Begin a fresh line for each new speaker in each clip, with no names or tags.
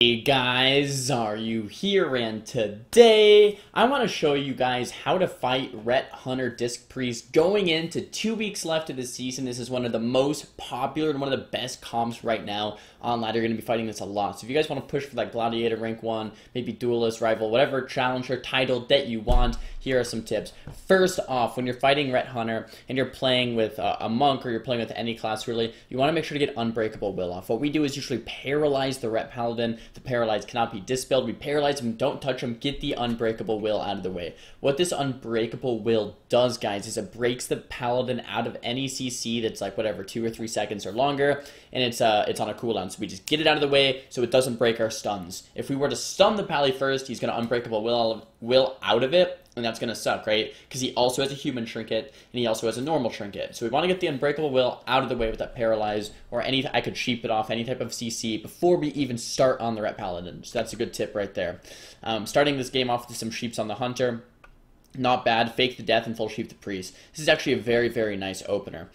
Hey guys, Xaryu here, and today I want to show you guys how to fight Ret Hunter Disc Priest going into 2 weeks left of the season. This is one of the most popular and one of the best comps right now online. You're going to be fighting this a lot. So if you guys want to push for that Gladiator rank 1, maybe Duelist, Rival, whatever challenger title that you want, here are some tips. First off, when you're fighting Ret Hunter and you're playing with a Monk or you're playing with any class really, you want to make sure to get Unbreakable Will off. What we do is usually paralyze the Ret Paladin. The paralyze cannot be dispelled. We paralyze him, don't touch him, get the Unbreakable Will out of the way. What this Unbreakable Will does, guys, is it breaks the Paladin out of any CC that's like whatever, 2 or 3 seconds or longer, and it's on a cooldown. So we just get it out of the way so it doesn't break our stuns. If we were to stun the Pally first, he's going to Unbreakable Will out of it, and that's going to suck, right? Because he also has a human trinket, and he also has a normal trinket. So we want to get the Unbreakable Will out of the way with that Paralyze, or I could sheep it off, any type of CC, before we even start on the Ret Paladin. So that's a good tip right there. Starting this game off with some sheeps on the Hunter. Not bad. Fake the death and full sheep the priest. This is actually a very, very nice opener.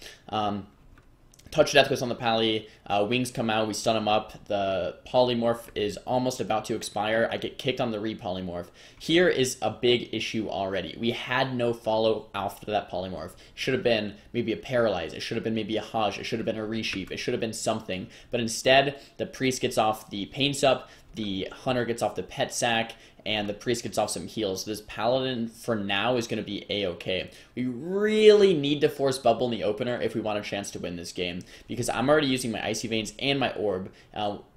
Touch Death goes on the Pally, wings come out, we stun him up, the Polymorph is almost about to expire, I get kicked on the re-Polymorph. Here is a big issue already. We had no follow after that Polymorph. It should have been maybe a Paralyze, it should have been maybe a Hajj, it should have been a Resheep, it should have been something. But instead, the Priest gets off the Pain Sup, the Hunter gets off the Pet Sack, and the Priest gets off some heals. This Paladin, for now, is going to be a-okay. We really need to force Bubble in the opener if we want a chance to win this game, because I'm already using my Icy Veins and my Orb,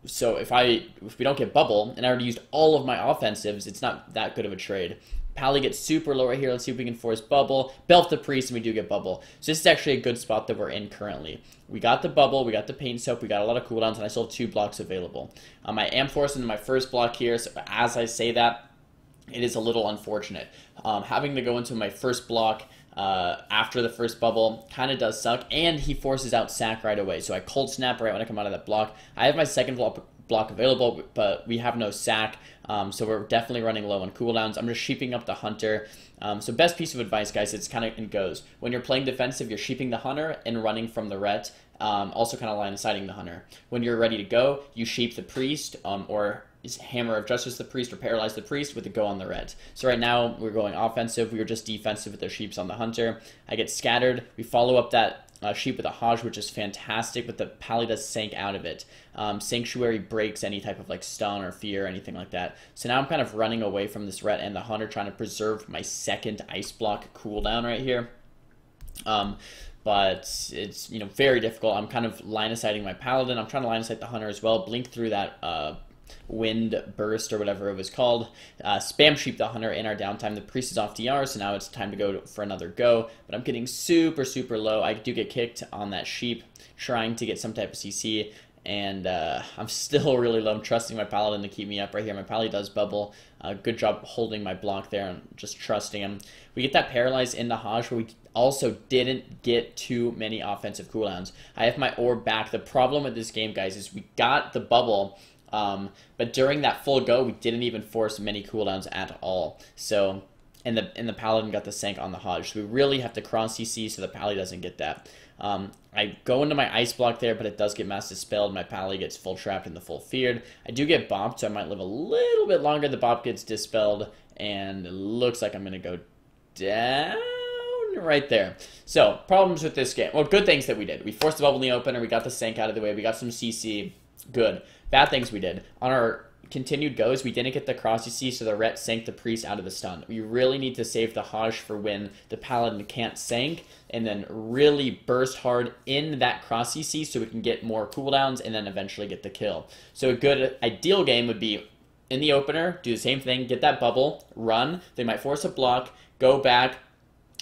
so if we don't get Bubble, and I already used all of my offensives, it's not that good of a trade. Pally gets super low right here. Let's see if we can force Bubble. Belt the Priest, and we do get Bubble. So this is actually a good spot that we're in currently. We got the Bubble, we got the Pain Soap, we got a lot of cooldowns, and I still have 2 blocks available. I am forced into my first block here, so as I say that, it is a little unfortunate. Having to go into my first block after the first bubble kind of does suck, and he forces out Sack right away. So I Cold Snap right when I come out of that block. I have my second block available, but we have no Sack, so we're definitely running low on cooldowns. I'm just sheeping up the Hunter. So best piece of advice, guys, it's kind of it goes. When you're playing defensive, you're sheeping the Hunter and running from the Ret. Also kind of line of sighting the Hunter. When you're ready to go, you sheep the Priest, or is Hammer of Justice the Priest, or Paralyze the Priest with a go on the Ret. So right now, we're going offensive. We were just defensive with the sheeps on the Hunter. I get scattered. We follow up that sheep with a Hajj, which is fantastic, but the Pally does Sank out of it. Sanctuary breaks any type of like stun or fear or anything like that. So now I'm kind of running away from this Ret and the Hunter, trying to preserve my second Ice Block cooldown right here. But it's, very difficult. I'm kind of line-of-sighting my Paladin. I'm trying to line-of-sight the Hunter as well. Blink through that wind burst or whatever it was called. Spam sheep the Hunter in our downtime. The Priest is off DR, so now it's time to go for another go. But I'm getting super, super low. I do get kicked on that sheep, trying to get some type of CC. And I'm still really low. I'm trusting my Paladin to keep me up right here. My Pally does bubble. Good job holding my block there and just trusting him. We get that Paralyze in the Hajj, where we also didn't get too many offensive cooldowns. I have my Orb back. The problem with this game, guys, is we got the bubble, but during that full go, we didn't even force many cooldowns at all. So, and the Paladin got the Sank on the Hajj. So we really have to cross CC so the Pally doesn't get that. I go into my Ice Block there, but it does get Mass Dispelled. My Pally gets full trapped in the full feared. I do get bopped, so I might live a little bit longer. The bop gets dispelled, and it looks like I'm going to go down right there. So, problems with this game. Well, good things that we did. We forced the bubble in the opener. We got the Sank out of the way. We got some CC. Good. Bad things we did. On our continued goes, we didn't get the cross CC, so the Ret sank the Priest out of the stun. We really need to save the Hajj for when the Paladin can't sank, and then really burst hard in that cross CC so we can get more cooldowns and then eventually get the kill. So a good ideal game would be in the opener, do the same thing, get that bubble, run. They might force a block, go back,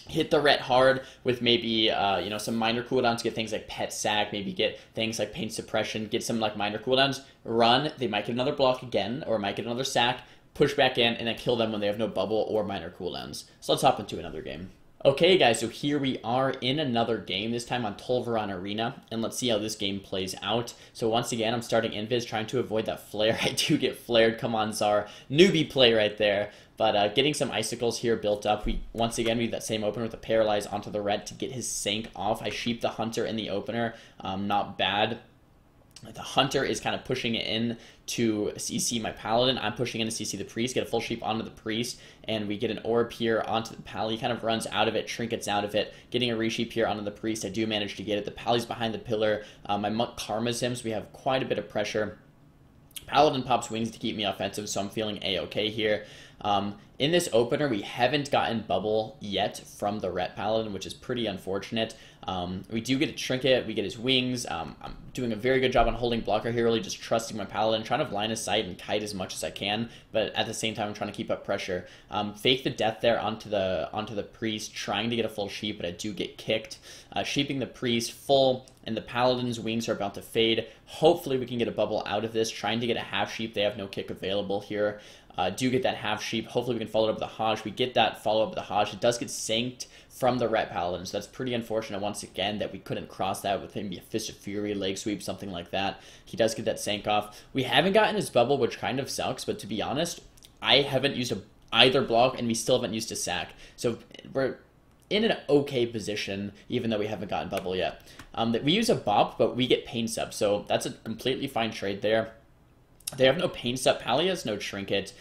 hit the Ret hard with maybe, some minor cooldowns, get things like Pet Sack, maybe get things like Pain Suppression, get some like minor cooldowns, run, they might get another block again, or might get another Sack, push back in, and then kill them when they have no bubble or minor cooldowns. So let's hop into another game. Okay, guys, so here we are in another game, this time on Tolvaran Arena, and let's see how this game plays out. So once again, I'm starting Invis, trying to avoid that flare. I do get flared. Come on, Zar. Newbie play right there. But getting some icicles here built up. Once again, we have that same opener with the Paralyze onto the Ret to get his Sank off. I sheep the Hunter in the opener. Not bad. The Hunter is kind of pushing it in to CC my Paladin. I'm pushing in to CC the Priest, get a full sheep onto the Priest, and we get an orb here onto the Pally. He kind of runs out of it, trinkets out of it, getting a resheep here onto the Priest. I do manage to get it. The Pally's behind the pillar. My Monk karmas him, so we have quite a bit of pressure. Paladin pops wings to keep me offensive, so I'm feeling a-okay here. In this opener, we haven't gotten bubble yet from the Ret Paladin, which is pretty unfortunate. We do get a trinket, we get his wings. I'm doing a very good job on holding blocker here, really just trusting my Paladin, trying to line of sight and kite as much as I can, but at the same time I'm trying to keep up pressure. Fake the death there onto the Priest, trying to get a full sheep, but I do get kicked. Sheeping the Priest full, and the Paladin's wings are about to fade. Hopefully we can get a bubble out of this, trying to get a half sheep. They have no kick available here. Do get that half sheep. Hopefully we can follow it up with the Hajj. We get that follow up with the Hajj. It does get sanked from the Ret Paladin, so that's pretty unfortunate once again that we couldn't cross that with maybe a Fist of Fury, leg sweep, something like that. He does get that sank off. We haven't gotten his bubble, which kind of sucks, but to be honest, I haven't used either block, and we still haven't used a sack. So we're in an okay position, even though we haven't gotten bubble yet. We use a bop, but we get pain sub, so that's a completely fine trade there. They have no pain sub. Pally has no trinket.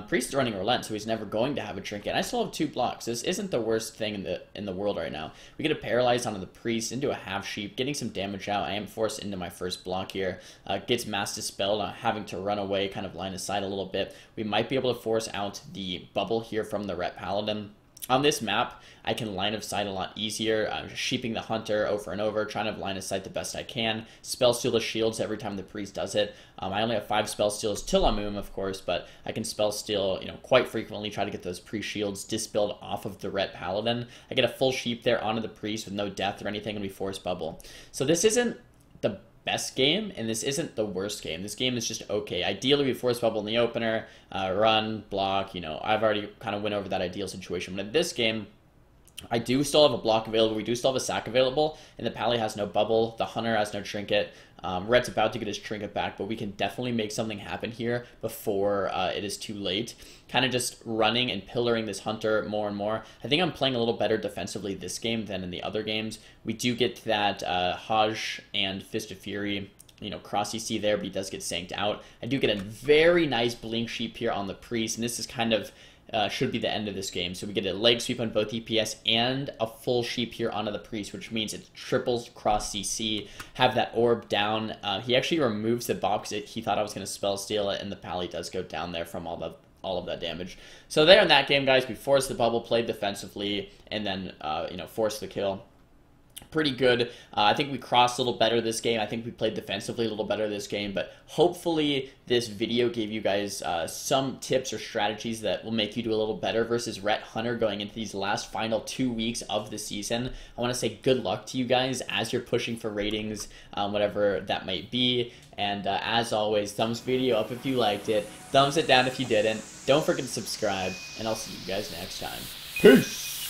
Priest is running relent, so he's never going to have a trinket. I still have 2 blocks. This isn't the worst thing in the world right now. We get a paralyze onto the Priest, into a half sheep, getting some damage out. I am forced into my first block here. Gets mass dispelled, having to run away, kind of line of sight a little bit. We might be able to force out the bubble here from the Ret Paladin. On this map, I can line of sight a lot easier. I'm just sheeping the Hunter over and over, trying to line of sight the best I can. Spell steal the shields every time the Priest does it. I only have 5 spell steals till Amum, of course, but I can spell steal, quite frequently, try to get those pre-shields dispelled off of the Ret Paladin. I get a full sheep there onto the Priest with no death or anything, and we force bubble. So this isn't the best game, and this isn't the worst game. This game is just okay. Ideally, we force bubble in the opener, run, block, I've already kind of went over that ideal situation. But in this game, I do still have a block available. We do still have a sack available, and the Pally has no bubble. The Hunter has no trinket. Red's about to get his trinket back, but we can definitely make something happen here before it is too late. Kind of just running and pillaring this Hunter more and more. I think I'm playing a little better defensively this game than in the other games. We do get that Hajj and Fist of Fury, cross EC there, but he does get sanked out. I do get a very nice blink sheep here on the Priest, and this is kind of should be the end of this game. So we get a leg sweep on both EPS and a full sheep here onto the Priest, which means it triples cross CC. Have that orb down. He actually removes the box. He thought I was going to spell steal it, and the Pally does go down there from all of that damage. So there in that game, guys, we forced the bubble, played defensively, and then forced the kill. Pretty good. I think we crossed a little better this game. I think we played defensively a little better this game, but hopefully this video gave you guys some tips or strategies that will make you do a little better versus Ret Hunter going into these last final 2 weeks of the season. I want to say good luck to you guys as you're pushing for ratings, whatever that might be. And as always, thumbs video up if you liked it, thumbs it down if you didn't. Don't forget to subscribe, and I'll see you guys next time. Peace!